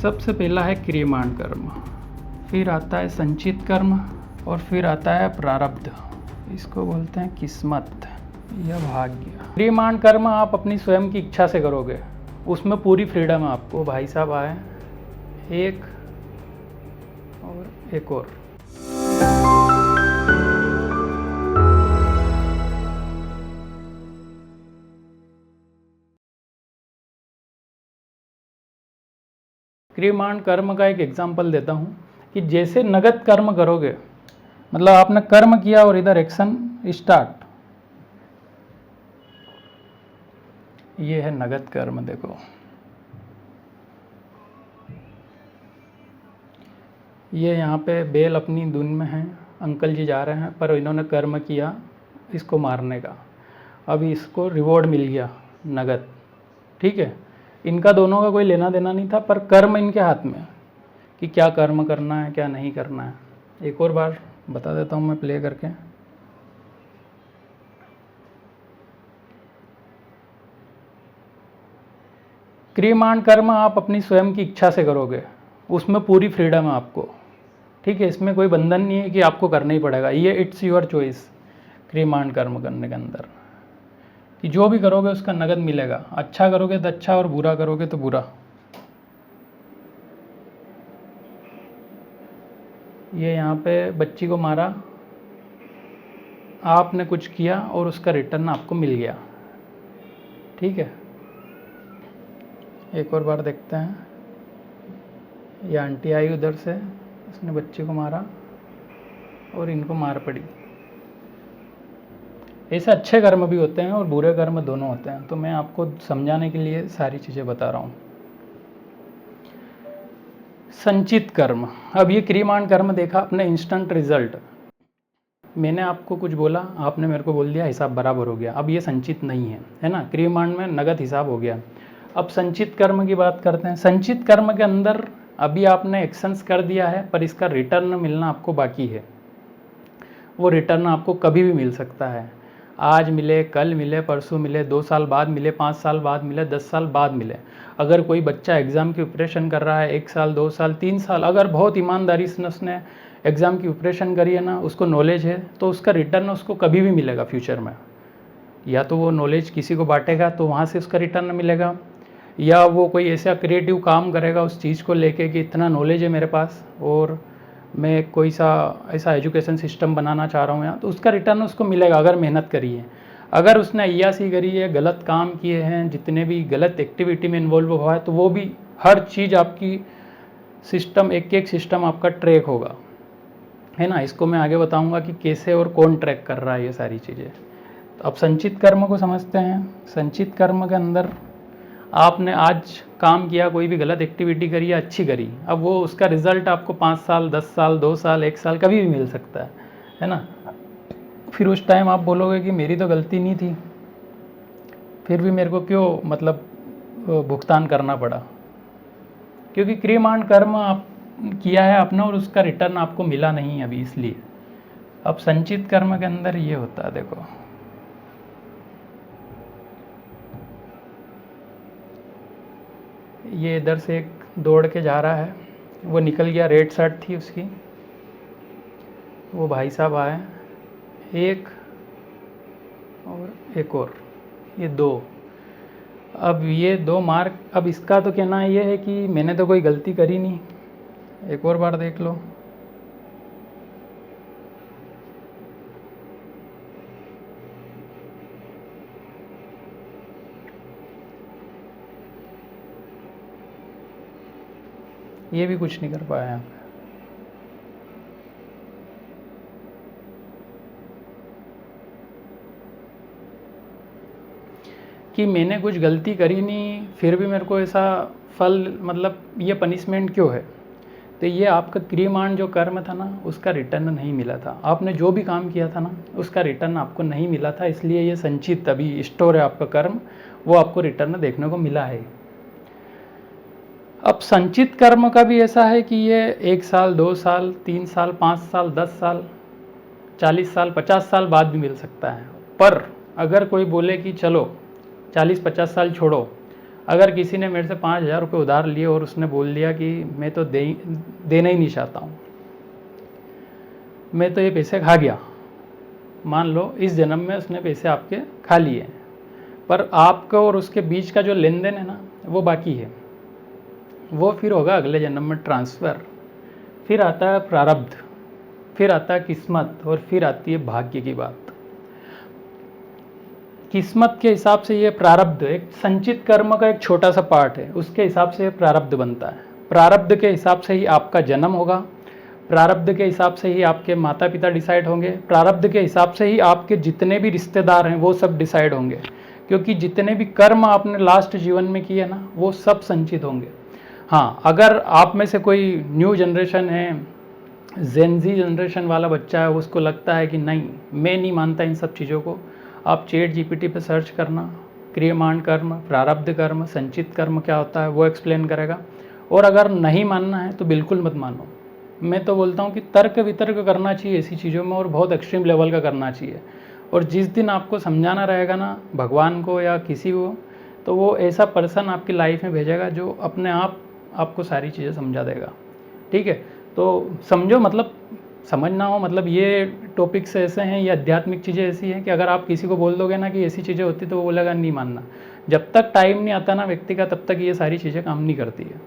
सबसे पहला है क्रियमाण कर्म, फिर आता है संचित कर्म और फिर आता है प्रारब्ध। इसको बोलते हैं किस्मत या भाग्य। क्रियमाण कर्म आप अपनी स्वयं की इच्छा से करोगे, उसमें पूरी फ्रीडम है आपको। भाई साहब आए एक और एक और। क्रियमाण कर्म का एक एग्जांपल देता हूँ कि जैसे नगद कर्म करोगे, मतलब आपने कर्म किया और इधर एक्शन स्टार्ट, ये है नगद कर्म। देखो ये यहाँ पे बैल अपनी धुन में है, अंकल जी जा रहे हैं पर इन्होंने कर्म किया इसको मारने का, अभी इसको रिवॉर्ड मिल गया नगद, ठीक है। इनका दोनों का कोई लेना देना नहीं था, पर कर्म इनके हाथ में कि क्या कर्म करना है क्या नहीं करना है। एक और बार बता देता हूँ मैं प्ले करके। क्रियमाण कर्म आप अपनी स्वयं की इच्छा से करोगे, उसमें पूरी फ्रीडम है आपको, ठीक है। इसमें कोई बंधन नहीं है कि आपको करना ही पड़ेगा, ये इट्स योर चॉइस। क्रियमाण कर्म करने के अंदर कि जो भी करोगे उसका नगद मिलेगा, अच्छा करोगे तो अच्छा और बुरा करोगे तो बुरा। ये यहाँ पे बच्ची को मारा, आपने कुछ किया और उसका रिटर्न आपको मिल गया, ठीक है। एक और बार देखते हैं। ये आंटी आई उधर से, उसने बच्ची को मारा और इनको मार पड़ी। ऐसे अच्छे कर्म भी होते हैं और बुरे कर्म दोनों होते हैं, तो मैं आपको समझाने के लिए सारी चीज़ें बता रहा हूँ। संचित कर्म, अब ये क्रियमाण कर्म देखा अपने इंस्टेंट रिजल्ट, मैंने आपको कुछ बोला, आपने मेरे को बोल दिया, हिसाब बराबर हो गया। अब ये संचित नहीं है ना। क्रियमाण में नगद हिसाब हो गया। अब संचित कर्म की बात करते हैं। संचित कर्म के अंदर अभी आपने एक्शंस कर दिया है पर इसका रिटर्न मिलना आपको बाकी है। वो रिटर्न आपको कभी भी मिल सकता है, आज मिले, कल मिले, परसों मिले, 2 साल बाद मिले, 5 साल बाद मिले, 10 साल बाद मिले। अगर कोई बच्चा एग्ज़ाम की प्रिपरेशन कर रहा है 1 साल, 2 साल, 3 साल, अगर बहुत ईमानदारी से उसने एग्ज़ाम की प्रिपरेशन करी है ना, उसको नॉलेज है, तो उसका रिटर्न उसको कभी भी मिलेगा फ्यूचर में। या तो वो नॉलेज किसी को बांटेगा तो वहाँ से उसका रिटर्न मिलेगा, या वो कोई ऐसा क्रिएटिव काम करेगा उस चीज़ को लेके कि इतना नॉलेज है मेरे पास और मैं कोई सा ऐसा एजुकेशन सिस्टम बनाना चाह रहा हूँ यहाँ, तो उसका रिटर्न उसको मिलेगा अगर मेहनत करी है। अगर उसने अय्यासी करी है, गलत काम किए हैं, जितने भी गलत एक्टिविटी में इन्वॉल्व हुआ है, तो वो भी हर चीज़ आपकी सिस्टम, एक एक सिस्टम आपका ट्रैक होगा, है ना। इसको मैं आगे बताऊंगा कि कैसे और कौन ट्रैक कर रहा है ये सारी चीज़ें। तो अब संचित कर्म को समझते हैं। संचित कर्म के अंदर आपने आज काम किया, कोई भी गलत एक्टिविटी करी या अच्छी करी, अब वो उसका रिजल्ट आपको 5 साल, 10 साल, 2 साल, 1 साल कभी भी मिल सकता है ना। फिर उस टाइम आप बोलोगे कि मेरी तो गलती नहीं थी, फिर भी मेरे को क्यों मतलब भुगतान करना पड़ा, क्योंकि क्रियमाण कर्म आप किया है अपना और उसका रिटर्न आपको मिला नहीं अभी, इसलिए। अब संचित कर्म के अंदर ये होता है, देखो ये इधर से एक दौड़ के जा रहा है, वो निकल गया, रेड शर्ट थी उसकी, वो भाई साहब आए एक और एक और, ये 2। अब ये 2 मार्क, अब इसका तो कहना ये है कि मैंने तो कोई गलती करी नहीं। एक और बार देख लो, ये भी कुछ नहीं कर पाया यहाँ पे। कि मैंने कुछ गलती करी नहीं फिर भी मेरे को ऐसा फल, मतलब ये पनिशमेंट क्यों है। तो ये आपका क्रियमाण जो कर्म था ना, उसका रिटर्न नहीं मिला था। आपने जो भी काम किया था ना, उसका रिटर्न आपको नहीं मिला था, इसलिए ये संचित अभी स्टोर है आपका कर्म, वो आपको रिटर्न देखने को मिला है। अब संचित कर्म का भी ऐसा है कि ये 1 साल, 2 साल, 3 साल, 5 साल, 10 साल, 40 साल, 50 साल बाद भी मिल सकता है। पर अगर कोई बोले कि चलो 40-50 साल छोड़ो, अगर किसी ने मेरे से 5,000 रुपये उधार लिए और उसने बोल दिया कि मैं तो देना ही नहीं चाहता हूँ, मैं तो ये पैसे खा गया, मान लो इस जन्म में उसने पैसे आपके खा लिए, पर आपका और उसके बीच का जो लेन देन है ना वो बाकी है, वो फिर होगा अगले जन्म में ट्रांसफ़र। फिर आता है प्रारब्ध, फिर आता है किस्मत, और फिर आती है भाग्य की बात। किस्मत के हिसाब से ये प्रारब्ध एक संचित कर्म का एक छोटा सा पार्ट है, उसके हिसाब से प्रारब्ध बनता है। प्रारब्ध के हिसाब से ही आपका जन्म होगा, प्रारब्ध के हिसाब से ही आपके माता पिता डिसाइड होंगे, प्रारब्ध के हिसाब से ही आपके जितने भी रिश्तेदार हैं वो सब डिसाइड होंगे, क्योंकि जितने भी कर्म आपने लास्ट जीवन में किए ना वो सब संचित होंगे। हाँ, अगर आप में से कोई न्यू जनरेशन है, जेनजी जनरेशन वाला बच्चा है, उसको लगता है कि नहीं मैं नहीं मानता इन सब चीज़ों को, आप चैट जीपीटी पे सर्च करना, क्रियमाण कर्म, प्रारब्ध कर्म, संचित कर्म क्या होता है वो एक्सप्लेन करेगा। और अगर नहीं मानना है तो बिल्कुल मत मानो। मैं तो बोलता हूँ कि तर्क वितर्क करना चाहिए ऐसी चीज़ों में, और बहुत एक्सट्रीम लेवल का करना चाहिए। और जिस दिन आपको समझाना रहेगा ना भगवान को या किसी को, तो वो ऐसा पर्सन आपकी लाइफ में भेजेगा जो अपने आप आपको सारी चीज़ें समझा देगा। ठीक है, तो समझो, मतलब समझना हो, मतलब ये टॉपिक्स ऐसे हैं, ये आध्यात्मिक चीज़ें ऐसी हैं कि अगर आप किसी को बोल दोगे ना कि ऐसी चीज़ें होती तो वो बोलेगा नहीं मानना। जब तक टाइम नहीं आता ना व्यक्ति का, तब तक ये सारी चीज़ें काम नहीं करती है।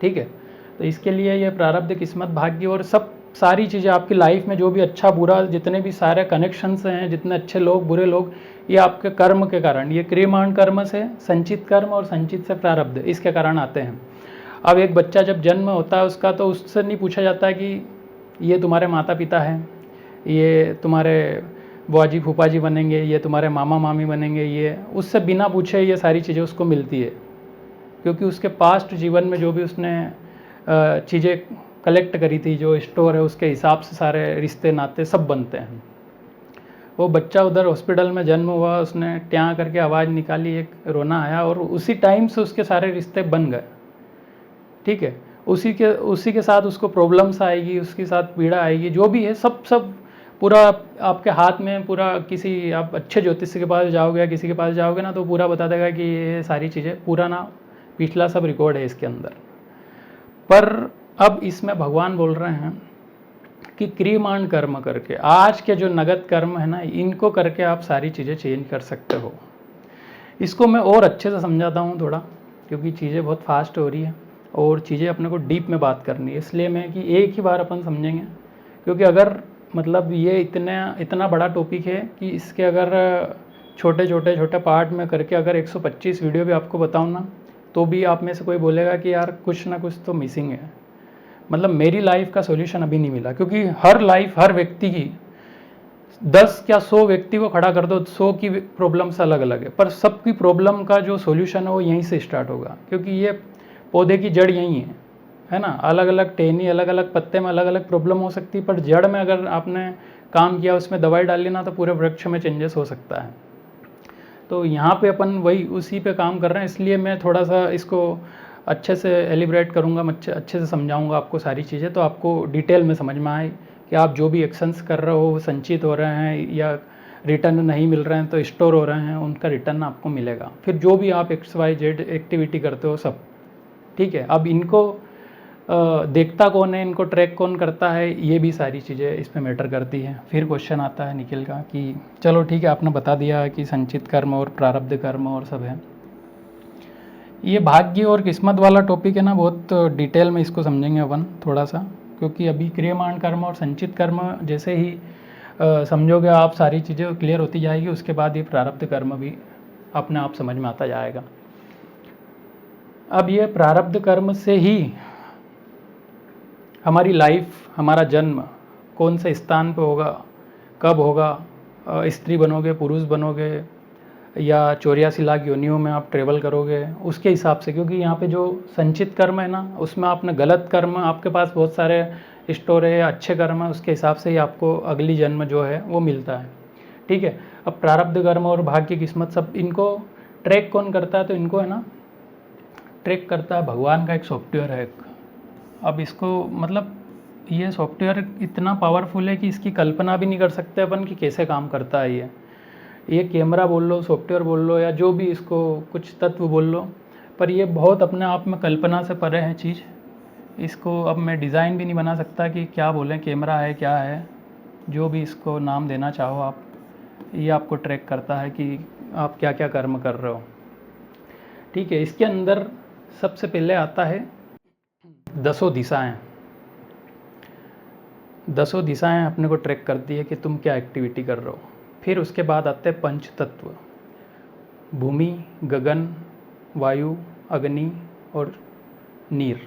ठीक है, तो इसके लिए ये प्रारब्ध, किस्मत, भाग्य और सब सारी चीज़ें आपकी लाइफ में जो भी अच्छा बुरा, जितने भी सारे कनेक्शंस हैं, जितने अच्छे लोग बुरे लोग, ये आपके कर्म के कारण, ये क्रियमाण कर्म से संचित कर्म और संचित से प्रारब्ध, इसके कारण आते हैं। अब एक बच्चा जब जन्म होता है उसका, तो उससे नहीं पूछा जाता है कि ये तुम्हारे माता पिता हैं, ये तुम्हारे बुआ जी फूफा जी बनेंगे, ये तुम्हारे मामा मामी बनेंगे, ये उससे बिना पूछे ये सारी चीज़ें उसको मिलती है, क्योंकि उसके पास्ट जीवन में जो भी उसने चीज़ें कलेक्ट करी थी, जो स्टोर है, उसके हिसाब से सारे रिश्ते नाते सब बनते हैं। वो बच्चा उधर हॉस्पिटल में जन्म हुआ, उसने ट्यां करके आवाज़ निकाली, एक रोना आया, और उसी टाइम से उसके सारे रिश्ते बन गए। ठीक है, उसी के साथ उसको प्रॉब्लम्स आएगी, उसके साथ पीड़ा आएगी, जो भी है सब पूरा आपके हाथ में, पूरा किसी आप अच्छे ज्योतिषी के पास जाओगे या किसी के पास जाओगे ना, तो पूरा बता देगा कि ये सारी चीज़ें पूरा ना पिछला सब रिकॉर्ड है इसके अंदर। पर अब इसमें भगवान बोल रहे हैं कि क्रियमाण कर्म करके, आज के जो नगद कर्म है ना, इनको करके आप सारी चीज़ें चेंज कर सकते हो। इसको मैं और अच्छे से समझाता हूँ थोड़ा, क्योंकि चीज़ें बहुत फास्ट हो रही है और चीज़ें अपने को डीप में बात करनी है, इसलिए मैं कि एक ही बार अपन समझेंगे। क्योंकि अगर मतलब ये इतना बड़ा टॉपिक है कि इसके अगर छोटे पार्ट में करके अगर 125 वीडियो भी आपको बताऊँ ना, तो भी आप में से कोई बोलेगा कि यार कुछ ना कुछ तो मिसिंग है। मतलब मेरी लाइफ का सॉल्यूशन अभी नहीं मिला, क्योंकि हर व्यक्ति की 10 या 100 व्यक्ति को खड़ा कर दो, 100 की प्रॉब्लम्स अलग अलग है, पर सबकी प्रॉब्लम का जो सॉल्यूशन है वो यहीं से स्टार्ट होगा, क्योंकि ये पौधे की जड़ यहीं है ना। अलग अलग टहनी, अलग अलग पत्ते में अलग अलग प्रॉब्लम हो सकती है, पर जड़ में अगर आपने काम किया, उसमें दवाई डाली ना, तो पूरे वृक्ष में चेंजेस हो सकता है। तो यहाँ पे अपन वही उसी पे काम कर रहे हैं, इसलिए मैं थोड़ा सा इसको अच्छे से एलिब्रेट करूँगा, अच्छे से समझाऊँगा आपको सारी चीज़ें, तो आपको डिटेल में समझ में आए कि आप जो भी एक्शंस कर रहे हो, संचित हो रहे हैं या रिटर्न नहीं मिल रहे हैं तो स्टोर हो रहे हैं, उनका रिटर्न आपको मिलेगा। फिर जो भी आप XYZ एक्टिविटी करते हो सब, ठीक है। अब इनको देखता कौन है, इनको ट्रैक कौन करता है, ये भी सारी चीज़ें इस पर मैटर करती है। फिर क्वेश्चन आता है निखिल का कि चलो ठीक है, आपने बता दिया कि संचित कर्म और प्रारब्ध कर्म और सब है। ये भाग्य और किस्मत वाला टॉपिक है ना, बहुत डिटेल में इसको समझेंगे अपन थोड़ा सा, क्योंकि अभी क्रियमाण कर्म और संचित कर्म जैसे ही समझोगे आप, सारी चीज़ें क्लियर होती जाएगी, उसके बाद ये प्रारब्ध कर्म भी अपने आप समझ में आता जाएगा। अब ये प्रारब्ध कर्म से ही हमारी लाइफ, हमारा जन्म कौन से स्थान पे होगा, कब होगा, स्त्री बनोगे, पुरुष बनोगे, या 84 लाख योनियों में आप ट्रेवल करोगे, उसके हिसाब से। क्योंकि यहाँ पे जो संचित कर्म है ना, उसमें आपने गलत कर्म, आपके पास बहुत सारे स्टोर है, अच्छे कर्म है, उसके हिसाब से ही आपको अगली जन्म जो है वो मिलता है। ठीक है, अब प्रारब्ध कर्म और भाग्य, किस्मत, सब इनको ट्रैक कौन करता है, तो इनको है ना ट्रैक करता है भगवान का एक सॉफ्टवेयर है। अब इसको मतलब ये सॉफ्टवेयर इतना पावरफुल है कि इसकी कल्पना भी नहीं कर सकते अपन कि कैसे काम करता है ये। ये कैमरा बोल लो, सॉफ्टवेयर बोल लो, या जो भी इसको कुछ तत्व बोल लो, पर ये बहुत अपने आप में कल्पना से परे है चीज़। इसको अब मैं डिज़ाइन भी नहीं बना सकता कि क्या बोलें, कैमरा है क्या है, जो भी इसको नाम देना चाहो आप। ये आपको ट्रैक करता है कि आप क्या क्या कर्म कर रहे हो। ठीक है, इसके अंदर सबसे पहले आता है दसों दिशाएं। दसों दिशाएं अपने को ट्रैक करती है कि तुम क्या एक्टिविटी कर रहे हो। फिर उसके बाद आते हैं पंच तत्व, भूमि, गगन, वायु, अग्नि और नीर,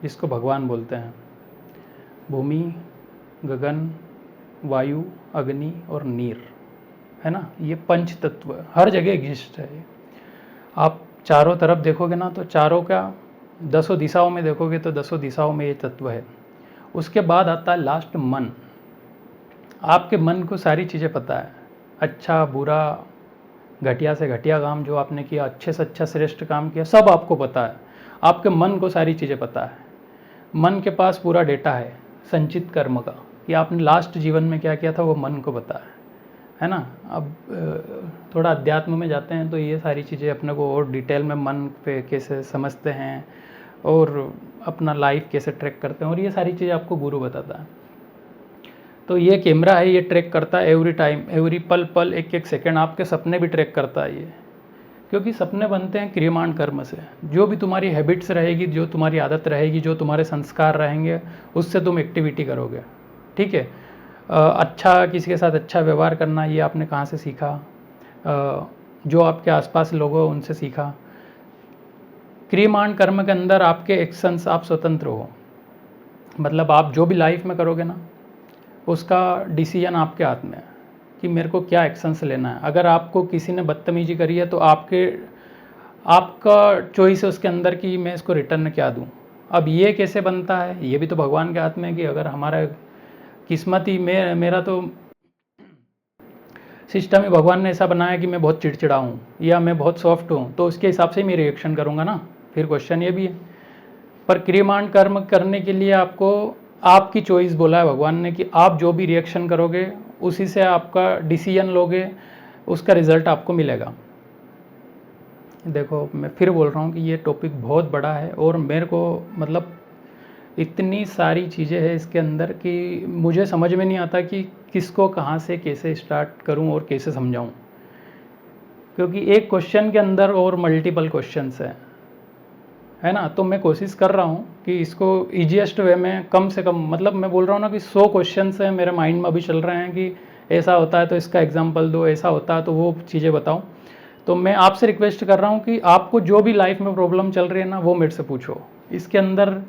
जिसको भगवान बोलते हैं। भूमि, गगन, वायु, अग्नि और नीर, है ना। ये पंच तत्व हर जगह एग्जिस्ट है। आप चारों तरफ देखोगे ना, तो चारों का दसों दिशाओं में देखोगे तो दसों दिशाओं में ये तत्व है। उसके बाद आता है लास्ट मन। आपके मन को सारी चीज़ें पता है, अच्छा बुरा, घटिया से घटिया काम जो आपने किया, अच्छे से अच्छा श्रेष्ठ काम किया, सब आपको पता है। आपके मन को सारी चीज़ें पता है। मन के पास पूरा डेटा है संचित कर्म का, कि आपने लास्ट जीवन में क्या किया था, वो मन को पता है ना। अब थोड़ा अध्यात्म में जाते हैं तो ये सारी चीज़ें अपने को और डिटेल में मन पे कैसे समझते हैं और अपना लाइफ कैसे ट्रैक करते हैं, और ये सारी चीज़ें आपको गुरु बताता है। तो ये कैमरा है, ये ट्रैक करता है एवरी टाइम, एवरी पल पल, एक एक सेकंड। आपके सपने भी ट्रैक करता है ये, क्योंकि सपने बनते हैं क्रियमाण कर्म से। जो भी तुम्हारी हैबिट्स रहेगी, जो तुम्हारी आदत रहेगी, जो तुम्हारे संस्कार रहेंगे, उससे तुम एक्टिविटी करोगे। ठीक है, अच्छा किसी के साथ अच्छा व्यवहार करना, ये आपने कहाँ से सीखा, जो आपके आसपास लोग हो उनसे सीखा। क्रियमाण कर्म के अंदर आपके एक्शंस, आप स्वतंत्र हो। मतलब आप जो भी लाइफ में करोगे ना, उसका डिसीजन आपके हाथ में है कि मेरे को क्या एक्शंस लेना है। अगर आपको किसी ने बदतमीजी करी है तो आपका चॉइस है उसके अंदर कि मैं इसको रिटर्न क्या दूं। अब ये कैसे बनता है, ये भी तो भगवान के हाथ में है कि अगर हमारा किस्मत ही मेरा तो सिस्टम ही भगवान ने ऐसा बनाया कि मैं बहुत चिड़चिड़ा हूँ या मैं बहुत सॉफ्ट हूँ, तो उसके हिसाब से ही मैं रिएक्शन करूँगा ना। फिर क्वेश्चन ये भी है। पर क्रियमाण कर्म करने के लिए आपको आपकी चॉइस बोला है भगवान ने कि आप जो भी रिएक्शन करोगे उसी से आपका डिसीजन लोगे, उसका रिजल्ट आपको मिलेगा। देखो मैं फिर बोल रहा हूँ कि ये टॉपिक बहुत बड़ा है और मेरे को मतलब इतनी सारी चीज़ें हैं इसके अंदर कि मुझे समझ में नहीं आता कि किसको कहाँ से कैसे स्टार्ट करूँ और कैसे समझाऊँ, क्योंकि एक क्वेश्चन के अंदर और मल्टीपल क्वेश्चंस हैं, है ना। तो मैं कोशिश कर रहा हूँ कि इसको ईजीएस्ट वे में कम से कम, मतलब मैं बोल रहा हूँ ना कि 100 क्वेश्चंस हैं मेरे माइंड में अभी चल रहे हैं कि ऐसा होता है तो इसका एग्जांपल दो, ऐसा होता है तो वो चीज़ें बताओ। तो मैं आपसे रिक्वेस्ट कर रहा हूँ कि आपको जो भी लाइफ में प्रॉब्लम चल रही है ना, वो मेरे से पूछो। इसके अंदर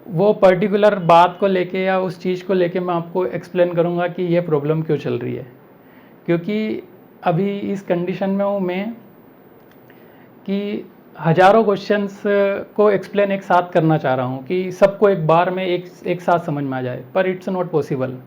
वो पर्टिकुलर बात को लेके या उस चीज़ को लेके मैं आपको एक्सप्लेन करूँगा कि ये प्रॉब्लम क्यों चल रही है। क्योंकि अभी इस कंडीशन में हूँ मैं कि हज़ारों क्वेश्चंस को एक्सप्लेन एक साथ करना चाह रहा हूँ कि सबको एक बार में एक साथ समझ में आ जाए, पर इट्स नॉट पॉसिबल।